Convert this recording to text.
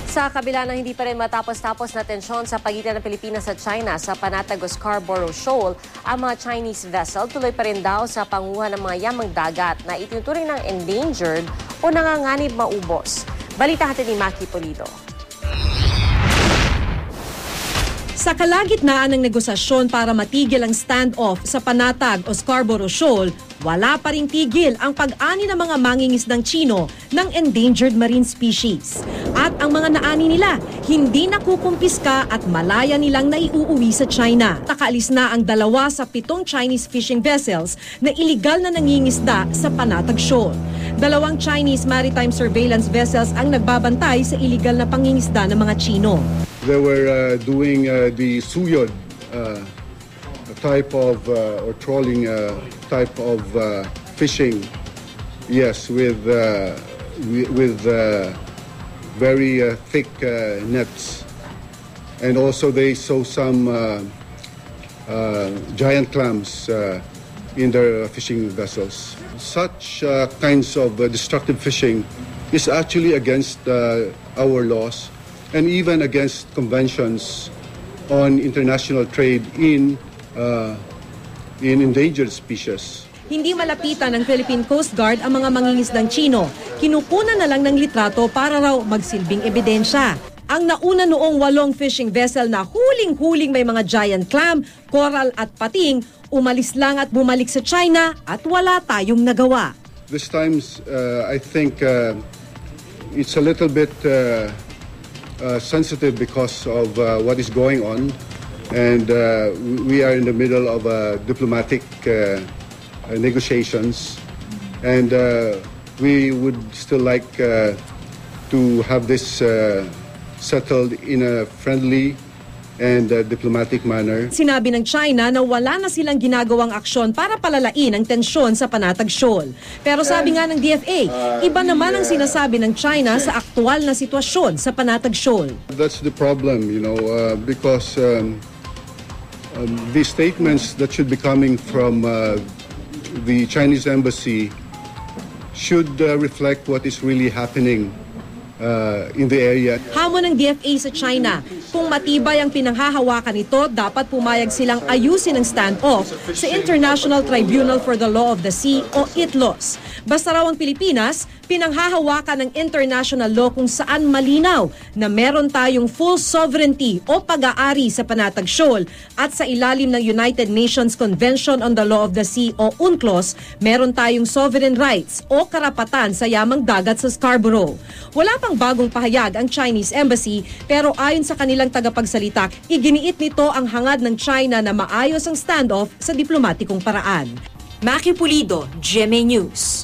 Sa kabila ng hindi pa rin matapos-tapos na tensyon sa pagitan ng Pilipinas at China sa panatag o Scarborough Shoal, ang mga Chinese vessel tuloy pa rin daw sa panguha ng mga yamang dagat na itinuturing ng endangered o nanganganib maubos. Balita natin ni Maki Pulido. Sa kalagitnaan ng negosasyon para matigil ang standoff sa panatag o Scarborough Shoal, wala pa ring tigil ang pag-ani ng mga mangingisdang Chino ng endangered marine species. At ang mga naani nila, hindi nakukumpiska at malaya nilang naiuuwi sa China. Nakaalis na ang 2 sa 7 Chinese fishing vessels na iligal na nangingisda sa Panatag Shoal. 2 Chinese maritime surveillance vessels ang nagbabantay sa iligal na pangingisda ng mga Chino. They were doing the suyod type of or trawling type of fishing, yes, with very thick nets, and also they saw some giant clams in their fishing vessels. Such kinds of destructive fishing is actually against our laws and even against conventions on international trade in endangered species. Hindi malapitan ng Philippine Coast Guard ang mga mangingisdang Chino. Kinukunan na lang ng litrato para raw magsilbing ebidensya. Ang nauna noong 8 fishing vessel na huling-huling may mga giant clam, coral at pating, umalis lang at bumalik sa China at wala tayong nagawa. This times, I think it's a little bit sensitive because of what is going on, and we are in the middle of diplomatic negotiations, and we would still like to have this settled in a friendly and diplomatic manner. Sinabi ng China na wala na silang ginagawang aksyon para palalain ang tensyon sa Panatag Shoal. Pero sabi nga ng DFA, iba naman ang sinasabi ng China sa aktual na sitwasyon sa Panatag Shoal. That's the problem, because the statements that should be coming from the Chinese embassy should reflect what is really happening in the area. Hamon ng DFA sa China, kung matibay ang pinanghahawakan nito, dapat pumayag silang ayusin ang standoff sa International Tribunal for the Law of the Sea o ITLOS. Basta raw ang Pilipinas, pinanghahawakan ng international law kung saan malinaw na meron tayong full sovereignty o pag-aari sa Panatag Shoal at sa ilalim ng United Nations Convention on the Law of the Sea o UNCLOS, meron tayong sovereign rights o karapatan sa yamang dagat sa Scarborough. Wala pang bagong pahayag ang Chinese Embassy, pero ayon sa kanilang tagapagsalita, iginiit nito ang hangad ng China na maayos ang standoff sa diplomatikong paraan. Maki Pulido, GMA News.